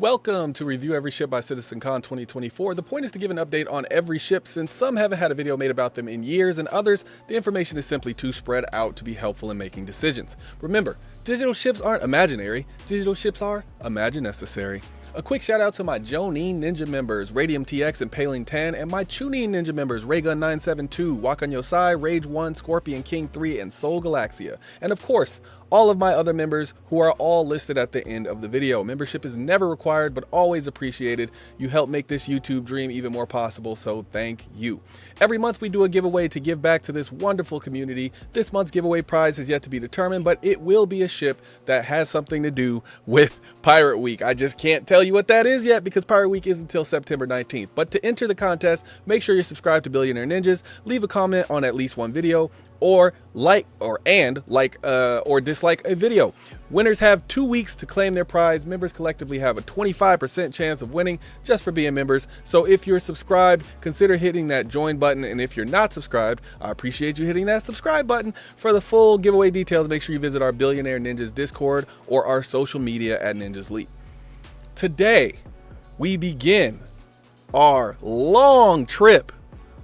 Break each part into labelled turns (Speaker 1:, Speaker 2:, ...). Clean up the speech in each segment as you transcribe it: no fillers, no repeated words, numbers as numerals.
Speaker 1: Welcome to Review Every Ship by CitizenCon 2024. The point is to give an update on every ship since some haven't had a video made about them in years and others, the information is simply too spread out to be helpful in making decisions. Remember, digital ships aren't imaginary, digital ships are imagine necessary. A quick shout out to my Jonin Ninja members, Radium TX and Paling 10, and my Chunin Ninja members, Raygun 972, Wakan Yosai, Rage 1, Scorpion King 3, and Soul Galaxia. And of course, all of my other members who are all listed at the end of the video. Membership is never required, but always appreciated. You help make this YouTube dream even more possible, so thank you. Every month we do a giveaway to give back to this wonderful community. This month's giveaway prize is yet to be determined, but it will be a ship that has something to do with Pirate Week. I just can't tell you what that is yet because Pirate Week is until September 19th. But to enter the contest, make sure you're subscribed to Billionaire Ninjas, leave a comment on at least one video, or like or dislike a video. Winners have 2 weeks to claim their prize. Members collectively have a 25% chance of winning just for being members. So if you're subscribed, consider hitting that join button, and if you're not subscribed, I appreciate you hitting that subscribe button. For the full giveaway details, make sure you visit our Billionaire Ninjas Discord or our social media at Ninjas Leap. Today we begin our long trip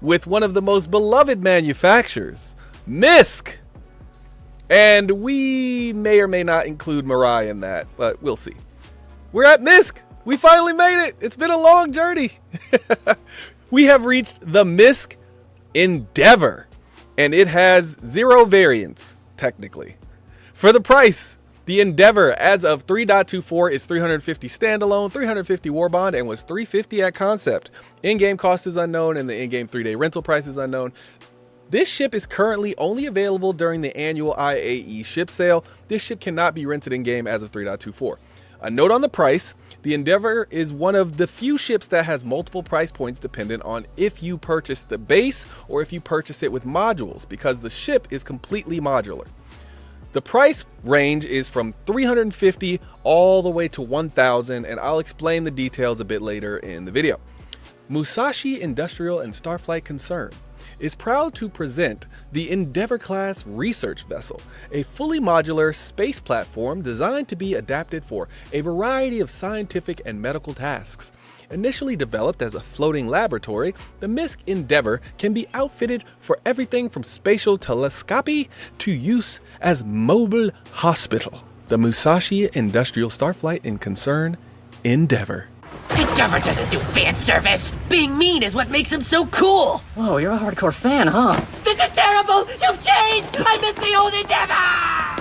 Speaker 1: with one of the most beloved manufacturers, MISC, and we may or may not include Mirai in that, but we'll see. We're at MISC. We finally made it. It's been a long journey. We have reached the MISC Endeavor, and it has 0 variants, technically. For the price, the Endeavor as of 3.24 is 350 standalone, 350 warbond, and was 350 at concept. In-game cost is unknown, and the in-game 3-day rental price is unknown. This ship is currently only available during the annual IAE ship sale. This ship cannot be rented in-game as of 3.24. A note on the price, the Endeavor is one of the few ships that has multiple price points dependent on if you purchase the base or if you purchase it with modules, because the ship is completely modular. The price range is from 350 all the way to 1,000, and I'll explain the details a bit later in the video. Musashi Industrial and Starflight Concern is proud to present the Endeavor-class research vessel, a fully modular space platform designed to be adapted for a variety of scientific and medical tasks. Initially developed as a floating laboratory, the MISC Endeavor can be outfitted for everything from spatial telescopy to use as mobile hospital. The Musashi Industrial Starflight and Concern Endeavor.
Speaker 2: Endeavor doesn't do fan service. Being mean is what makes him so cool.
Speaker 3: Whoa, you're a hardcore fan, huh?
Speaker 2: This is terrible. You've changed. I miss the old Endeavor.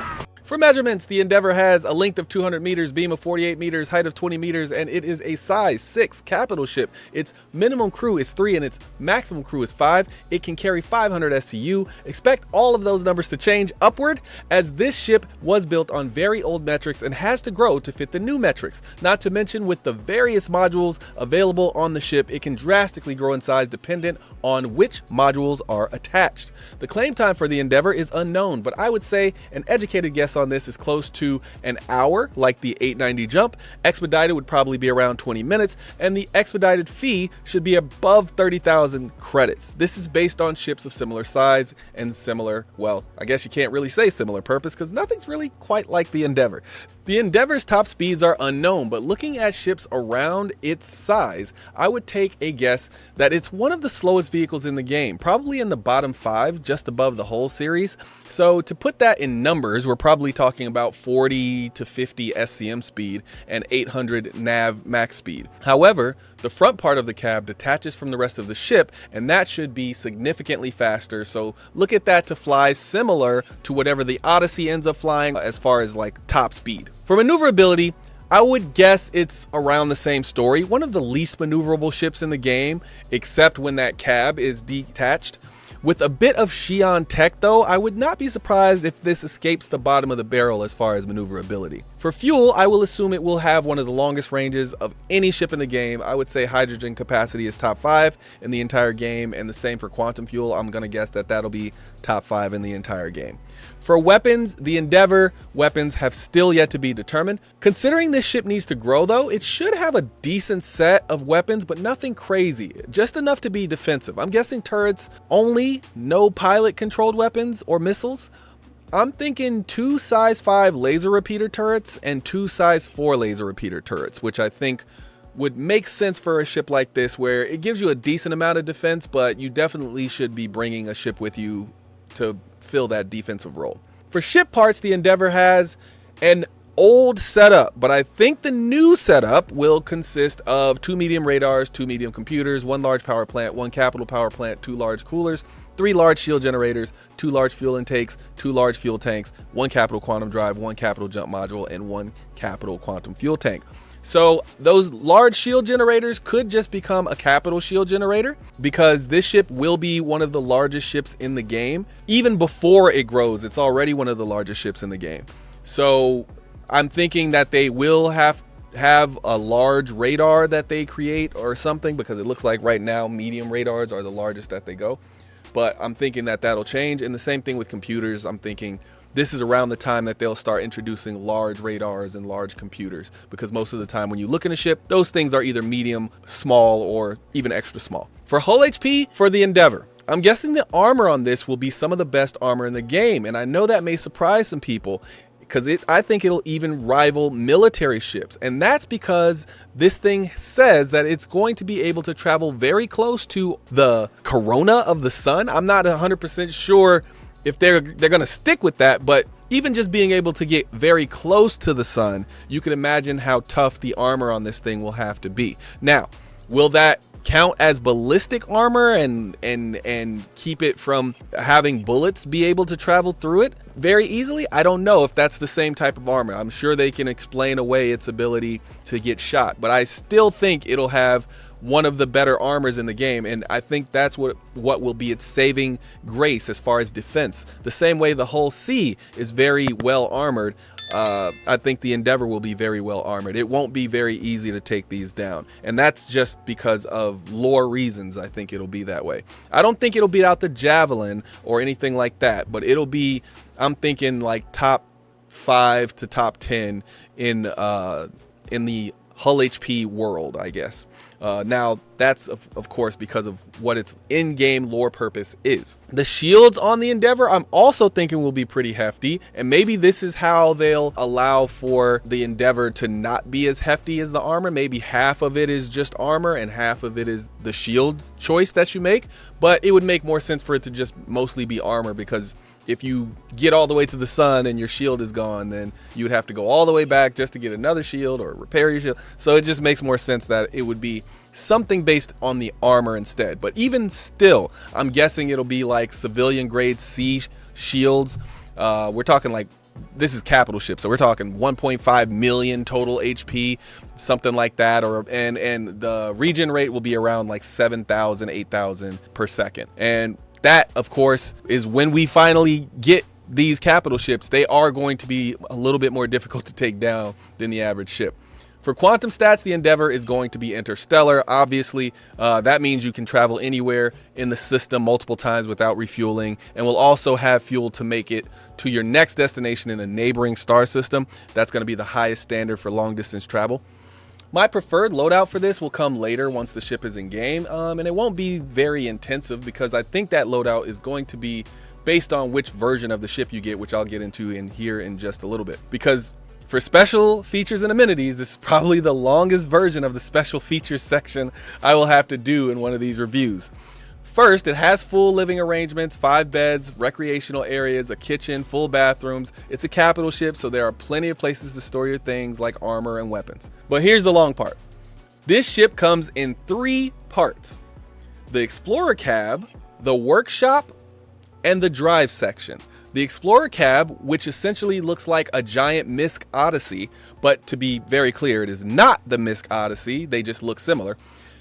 Speaker 1: For measurements, the Endeavor has a length of 200 meters, beam of 48 meters, height of 20 meters, and it is a size 6 capital ship. Its minimum crew is 3 and its maximum crew is 5. It can carry 500 SCU. Expect all of those numbers to change upward, as this ship was built on very old metrics and has to grow to fit the new metrics. Not to mention, with the various modules available on the ship, it can drastically grow in size dependent on which modules are attached. The claim time for the Endeavor is unknown, but I would say an educated guess on this is close to an hour, like the 890 jump. Expedited would probably be around 20 minutes, and the expedited fee should be above 30,000 credits. This is based on ships of similar size and similar, well, I guess you can't really say similar purpose because nothing's really quite like the Endeavor. The Endeavor's top speeds are unknown, but looking at ships around its size, I would take a guess that it's one of the slowest vehicles in the game, probably in the bottom 5, just above the whole series. So to put that in numbers, we're probably talking about 40 to 50 SCM speed and 800 nav max speed. However, the front part of the cab detaches from the rest of the ship, and that should be significantly faster. So look at that to fly similar to whatever the Odyssey ends up flying as far as like top speed. For maneuverability, I would guess it's around the same story. One of the least maneuverable ships in the game, except when that cab is detached. With a bit of Xi'an tech though, I would not be surprised if this escapes the bottom of the barrel as far as maneuverability. For fuel, I will assume it will have one of the longest ranges of any ship in the game. I would say hydrogen capacity is top 5 in the entire game, and the same for quantum fuel. I'm gonna guess that that'll be top 5 in the entire game. For weapons, the Endeavor weapons have still yet to be determined. Considering this ship needs to grow though, it should have a decent set of weapons, but nothing crazy, just enough to be defensive. I'm guessing turrets only, no pilot controlled weapons or missiles. I'm thinking 2 size 5 laser repeater turrets and 2 size 4 laser repeater turrets, which I think would make sense for a ship like this, where it gives you a decent amount of defense, but you definitely should be bringing a ship with you to fill that defensive role. For ship parts, the Endeavor has an old setup, but I think the new setup will consist of 2 medium radars, 2 medium computers, 1 large power plant, 1 capital power plant, 2 large coolers, 3 large shield generators, 2 large fuel intakes, 2 large fuel tanks, 1 capital quantum drive, 1 capital jump module, and 1 capital quantum fuel tank. So those large shield generators could just become a capital shield generator, because this ship will be one of the largest ships in the game. Even before it grows, it's already one of the largest ships in the game. So I'm thinking that they will have a large radar that they create or something, because it looks like right now medium radars are the largest that they go. But I'm thinking that that'll change. And the same thing with computers. I'm thinking this is around the time that they'll start introducing large radars and large computers, because most of the time when you look in a ship, those things are either medium, small, or even extra small. For hull HP for the Endeavor, I'm guessing the armor on this will be some of the best armor in the game. And I know that may surprise some people, because I think it'll even rival military ships. And that's because this thing says that it's going to be able to travel very close to the corona of the sun. I'm not 100% sure if they're going to stick with that, but even just being able to get very close to the sun, you can imagine how tough the armor on this thing will have to be. Now, will that count as ballistic armor and keep it from having bullets be able to travel through it very easily? I don't know if that's the same type of armor. I'm sure they can explain away its ability to get shot, but I still think it'll have one of the better armors in the game, and I think that's what will be its saving grace as far as defense. The same way the hull C is very well armored, I think the Endeavor will be very well armored. It won't be very easy to take these down, and that's just because of lore reasons. I think it'll be that way. I don't think it'll beat out the Javelin or anything like that, but it'll be, I'm thinking, like top 5 to top 10 in the hull HP world, I guess. Now that's of course because of what its in-game lore purpose is. The shields on the Endeavor I'm also thinking will be pretty hefty, and maybe this is how they'll allow for the Endeavor to not be as hefty as the armor. Maybe half of it is just armor and half of it is the shield choice that you make, but it would make more sense for it to just mostly be armor, because if you get all the way to the sun and your shield is gone, then you would have to go all the way back just to get another shield or repair your shield. So it just makes more sense that it would be something based on the armor instead. But even still, I'm guessing it'll be like civilian grade C shields. We're talking like, this is capital ship, so we're talking 1.5 million total HP, something like that, and the regen rate will be around like 7,000, 8,000 per second. And that, of course, is when we finally get these capital ships. They are going to be a little bit more difficult to take down than the average ship. For quantum stats, the Endeavor is going to be interstellar. Obviously, that means you can travel anywhere in the system multiple times without refueling, and will also have fuel to make it to your next destination in a neighboring star system. That's going to be the highest standard for long distance travel. My preferred loadout for this will come later once the ship is in game, and it won't be very intensive, because I think that loadout is going to be based on which version of the ship you get, which I'll get into in here in just a little bit. Because for special features and amenities, this is probably the longest version of the special features section I will have to do in one of these reviews. First, it has full living arrangements, 5 beds, recreational areas, a kitchen, full bathrooms. It's a capital ship, so there are plenty of places to store your things like armor and weapons. But here's the long part. This ship comes in 3 parts: the Explorer cab, the workshop, and the drive section. The Explorer cab, which essentially looks like a giant MISC Odyssey, but to be very clear, it is not the MISC Odyssey, they just look similar.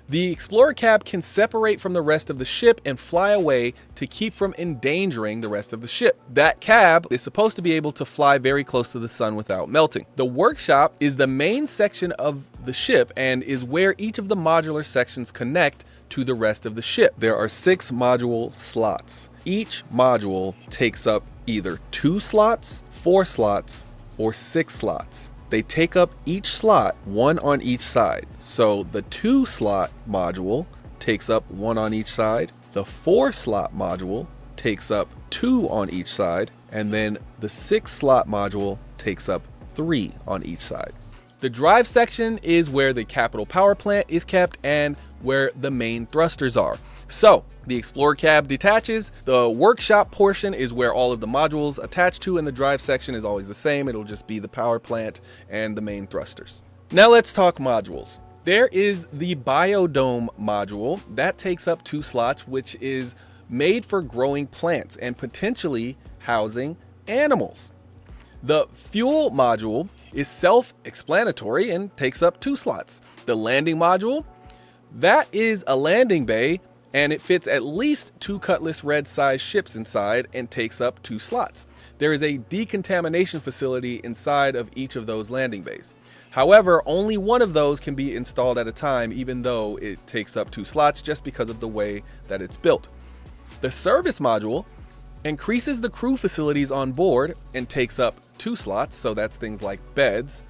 Speaker 1: The Explorer cab can separate from the rest of the ship and fly away to keep from endangering the rest of the ship. That cab is supposed to be able to fly very close to the sun without melting. The workshop is the main section of the ship and is where each of the modular sections connect to the rest of the ship. There are 6 module slots. Each module takes up either 2 slots, 4 slots, or 6 slots. They take up each slot, 1 on each side. So the 2 slot module takes up 1 on each side. The 4 slot module takes up 2 on each side. and then the 6-slot module takes up 3 on each side. The drive section is where the capital power plant is kept and where the main thrusters are. So the Explorer cab detaches. The workshop portion is where all of the modules attach to, and the drive section is always the same. It'll just be the power plant and the main thrusters. Now let's talk modules. There is the Biodome module that takes up 2 slots, which is made for growing plants and potentially housing animals. The fuel module is self-explanatory and takes up 2 slots. The landing module, that is a landing bay, and it fits at least 2 Cutlass Red size ships inside and takes up 2 slots. There is a decontamination facility inside of each of those landing bays. However, only one of those can be installed at a time, even though it takes up 2 slots just because of the way that it's built. The service module increases the crew facilities on board and takes up 2 slots, so that's things like beds.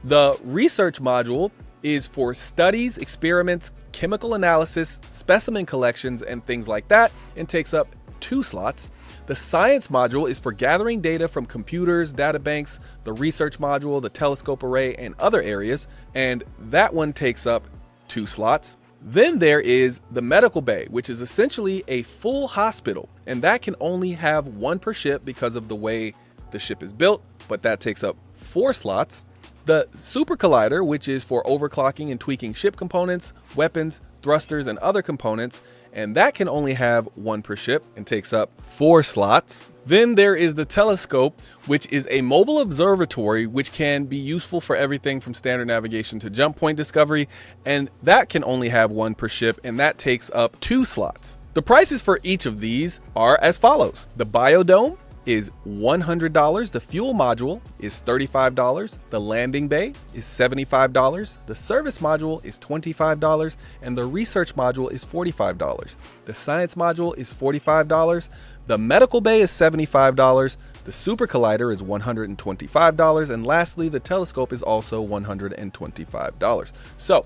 Speaker 1: The research module is for studies, experiments, chemical analysis, specimen collections, and things like that, and takes up 2 slots. The science module is for gathering data from computers, data banks, the research module, the telescope array, and other areas, and that one takes up 2 slots. Then there is the medical bay, which is essentially a full hospital, and that can only have 1 per ship because of the way the ship is built, but that takes up 4 slots. The super collider, which is for overclocking and tweaking ship components, weapons, thrusters, and other components, and that can only have 1 per ship and takes up 4 slots. Then there is the telescope, which is a mobile observatory which can be useful for everything from standard navigation to jump point discovery, and that can only have 1 per ship, and that takes up 2 slots. The prices for each of these are as follows. The Biodome is $100, the fuel module is $35, the landing bay is $75, the service module is $25, and the research module is $45. The science module is $45, the medical bay is $75, the super collider is $125, and lastly, the telescope is also $125. So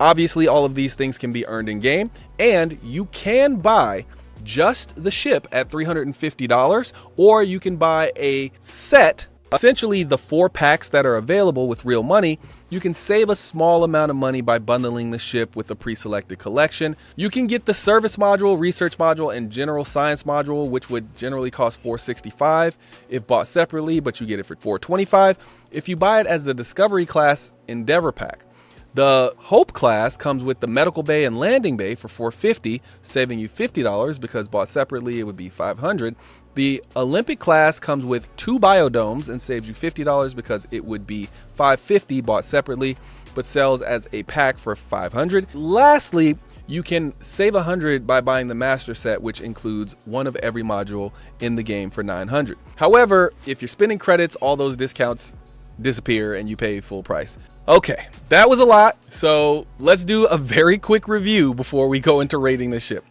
Speaker 1: obviously all of these things can be earned in game, and you can buy just the ship at $350, or you can buy a set, essentially the 4 packs that are available with real money. You can save a small amount of money by bundling the ship with a pre-selected collection. You can get the service module, research module, and general science module, which would generally cost $465 if bought separately, but you get it for $425 if you buy it as the Discovery class Endeavor pack. The Hope class comes with the medical bay and landing bay for $450, saving you $50 because bought separately it would be $500. The Olympic class comes with 2 biodomes and saves you $50 because it would be $550 bought separately, but sells as a pack for $500. Lastly, you can save $100 by buying the master set, which includes 1 of every module in the game for $900. However, if you're spending credits, all those discounts disappear and you pay full price. Okay, that was a lot, so let's do a very quick review before we go into rating the ship.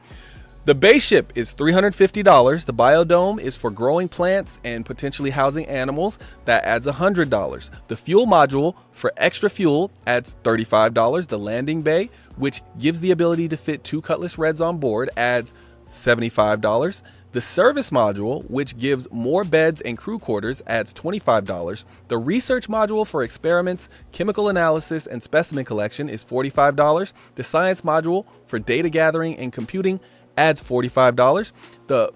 Speaker 1: The base ship is $350. The Biodome is for growing plants and potentially housing animals. That adds $100. The fuel module for extra fuel adds $35. The landing bay, which gives the ability to fit 2 Cutlass Reds on board, adds $75. The service module, which gives more beds and crew quarters, adds $25. The research module for experiments, chemical analysis, and specimen collection is $45. The science module for data gathering and computing adds $45. The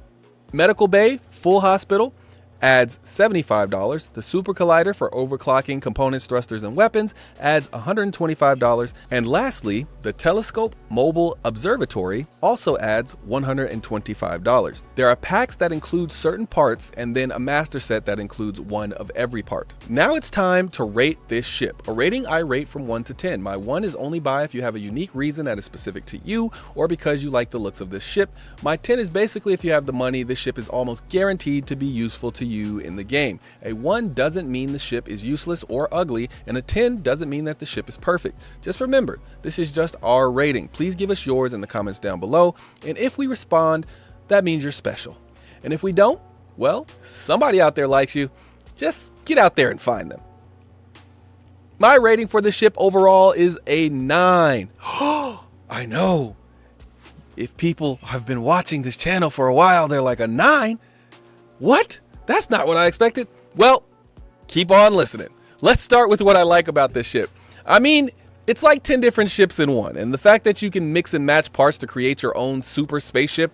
Speaker 1: medical bay, full hospital, adds $75. The super collider for overclocking components, thrusters, and weapons adds $125. And lastly, the telescope mobile observatory also adds $125. There are packs that include certain parts and then a master set that includes 1 of every part. Now it's time to rate this ship. A rating I rate from 1 to 10. My 1 is only buy if you have a unique reason that is specific to you or because you like the looks of this ship. My 10 is basically if you have the money, this ship is almost guaranteed to be useful to you in the game. A 1 doesn't mean the ship is useless or ugly, and a 10 doesn't mean that the ship is perfect. Just remember, this is just our rating. Please give us yours in the comments down below, and if we respond, that means you're special. And if we don't, well, somebody out there likes you. Just get out there and find them. My rating for this ship overall is a 9. I know. If people have been watching this channel for a while, they're like, a 9? What? That's not what I expected. Well, keep on listening. Let's start with what I like about this ship. I mean, it's like 10 different ships in one, and the fact that you can mix and match parts to create your own super spaceship,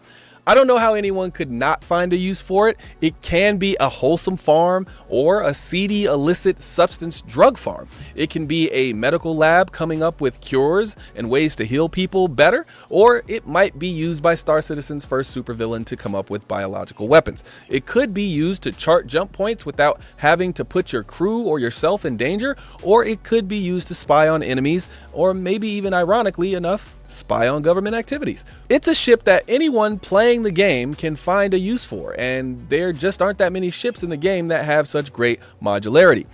Speaker 1: I don't know how anyone could not find a use for it. It can be a wholesome farm or a seedy illicit substance drug farm. It can be a medical lab coming up with cures and ways to heal people better, or it might be used by Star Citizen's first supervillain to come up with biological weapons. It could be used to chart jump points without having to put your crew or yourself in danger, or it could be used to spy on enemies, or maybe even ironically enough, spy on government activities. It's a ship that anyone playing the game can find a use for, and there just aren't that many ships in the game that have such great modularity.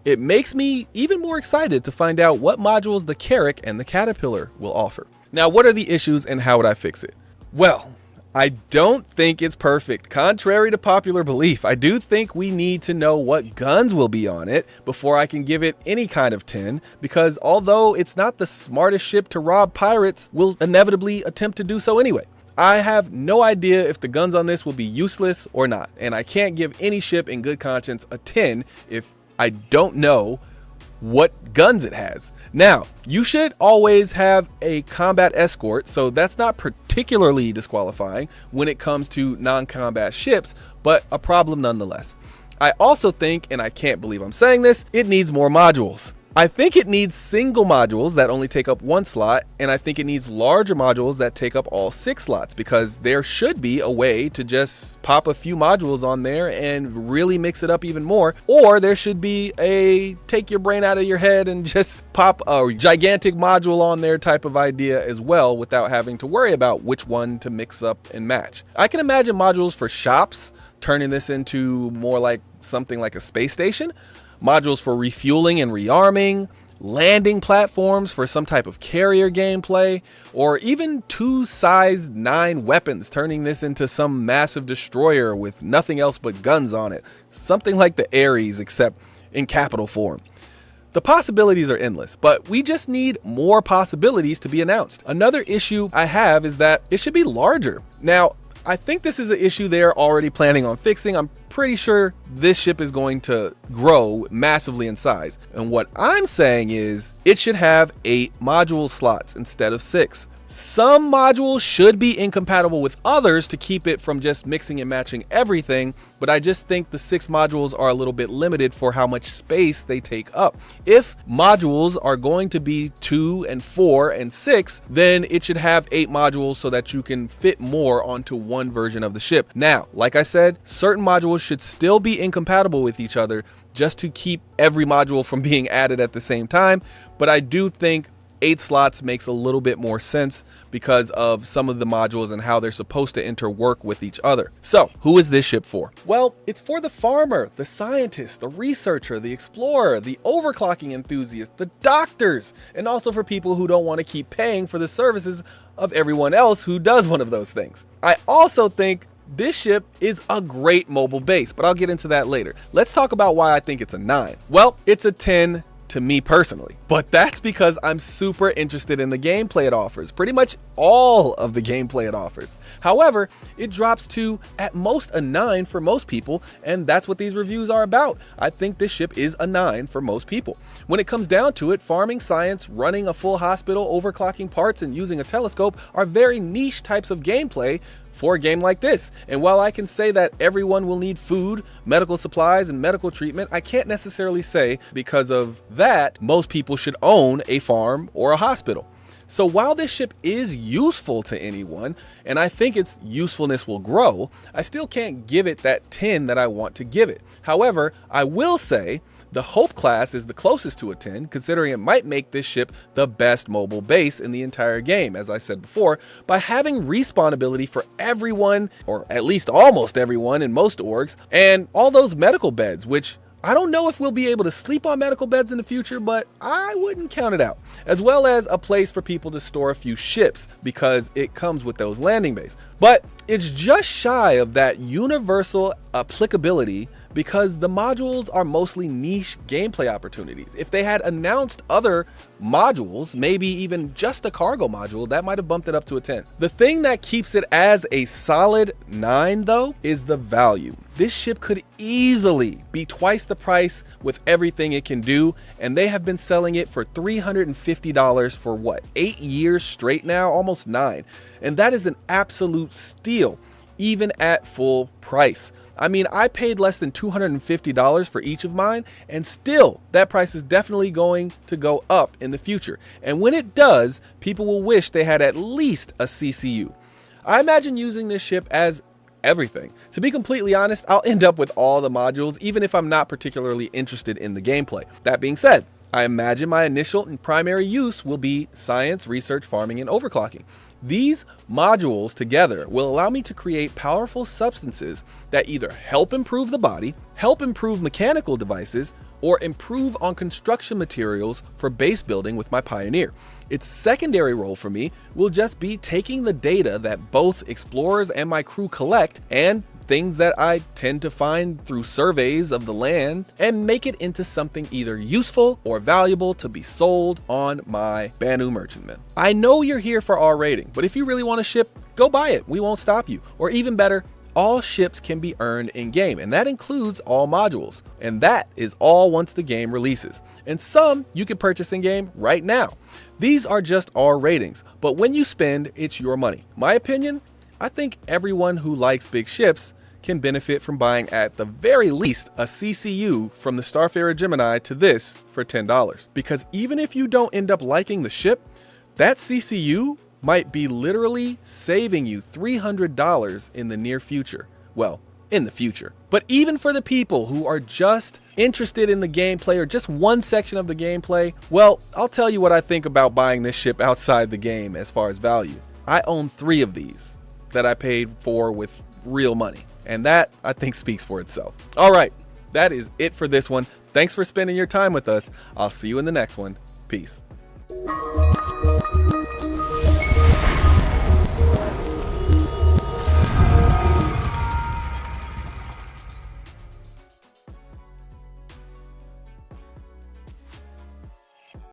Speaker 1: It makes me even more excited to find out what modules the Carrack and the Caterpillar will offer. Now, what are the issues and how would I fix it? Well, I don't think it's perfect. Contrary to popular belief, I do think we need to know what guns will be on it before I can give it any kind of 10, because although it's not the smartest ship to rob pirates, we'll inevitably attempt to do so anyway. I have no idea if the guns on this will be useless or not, and I can't give any ship in good conscience a 10 if I don't know what guns it has. Now, you should always have a combat escort, so that's not particularly disqualifying when it comes to non-combat ships, but a problem nonetheless. I also think, and I can't believe I'm saying this, it needs more modules. I think it needs single modules that only take up 1 slot, and I think it needs larger modules that take up all 6 slots, because there should be a way to just pop a few modules on there and really mix it up even more, or there should be a take your brain out of your head and just pop a gigantic module on there type of idea as well, without having to worry about which one to mix up and match. I can imagine modules for shops, turning this into more like something like a space station, modules for refueling and rearming, landing platforms for some type of carrier gameplay, or even 2 size 9 weapons, turning this into some massive destroyer with nothing else but guns on it. Something like the Ares, except in capital form. The possibilities are endless, but we just need more possibilities to be announced. Another issue I have is that it should be larger. Now, I think this is an issue they're already planning on fixing. I'm pretty sure this ship is going to grow massively in size. And what I'm saying is it should have 8 module slots instead of 6. Some modules should be incompatible with others to keep it from just mixing and matching everything, but I just think the 6 modules are a little bit limited for how much space they take up. If modules are going to be 2 and 4 and 6, then it should have 8 modules so that you can fit more onto one version of the ship. Now, like I said, certain modules should still be incompatible with each other just to keep every module from being added at the same time, but I do think 8 slots makes a little bit more sense because of some of the modules and how they're supposed to interwork with each other. So, who is this ship for? Well, it's for the farmer, the scientist, the researcher, the explorer, the overclocking enthusiast, the doctors, and also for people who don't want to keep paying for the services of everyone else who does one of those things. I also think this ship is a great mobile base, but I'll get into that later. Let's talk about why I think it's a 9. Well, it's a 10 to me personally, but that's because I'm super interested in the gameplay it offers, pretty much all of the gameplay it offers. However, it drops to at most a 9 for most people, and that's what these reviews are about. I think this ship is a 9 for most people. When it comes down to it, farming science, running a full hospital, overclocking parts, and using a telescope are very niche types of gameplay for a game like this. And while I can say that everyone will need food, medical supplies, and medical treatment, I can't necessarily say because of that most people should own a farm or a hospital. So while this ship is useful to anyone, and I think its usefulness will grow, I still can't give it that 10 that I want to give it. However, I will say the Hope class is the closest to a 10, considering it might make this ship the best mobile base in the entire game, as I said before, by having respawn ability for everyone, or at least almost everyone in most orgs, and all those medical beds, which I don't know if we'll be able to sleep on medical beds in the future, but I wouldn't count it out. As well as a place for people to store a few ships, because it comes with those landing bays. But it's just shy of that universal applicability because the modules are mostly niche gameplay opportunities. If they had announced other modules, maybe even just a cargo module, that might have bumped it up to a 10. The thing that keeps it as a solid 9 though is the value. This ship could easily be twice the price with everything it can do, and they have been selling it for $350 for what, 8 years straight now, almost 9. And that is an absolute steal, even at full price. I mean, I paid less than $250 for each of mine, and still that price is definitely going to go up in the future. And when it does, people will wish they had at least a CCU. I imagine using this ship as everything. To be completely honest, I'll end up with all the modules, even if I'm not particularly interested in the gameplay. That being said, I imagine my initial and primary use will be science, research, farming, and overclocking. These modules together will allow me to create powerful substances that either help improve the body, help improve mechanical devices, or improve on construction materials for base building with my Pioneer. Its secondary role for me will just be taking the data that both explorers and my crew collect and things that I tend to find through surveys of the land and make it into something either useful or valuable to be sold on my Banu Merchantman. I know you're here for our rating, but if you really want a ship, go buy it. We won't stop you. Or even better, all ships can be earned in game, and that includes all modules. And that is all once the game releases. And some you can purchase in game right now. These are just our ratings, but when you spend, it's your money. My opinion, I think everyone who likes big ships can benefit from buying at the very least a CCU from the Starfarer Gemini to this for $10. Because even if you don't end up liking the ship, that CCU might be literally saving you $300 in the near future. Well, in the future. But even for the people who are just interested in the gameplay or just one section of the gameplay, well, I'll tell you what I think about buying this ship outside the game as far as value. I own 3 of these that I paid for with real money. And that, I think, speaks for itself. All right, that is it for this one. Thanks for spending your time with us. I'll see you in the next one. Peace.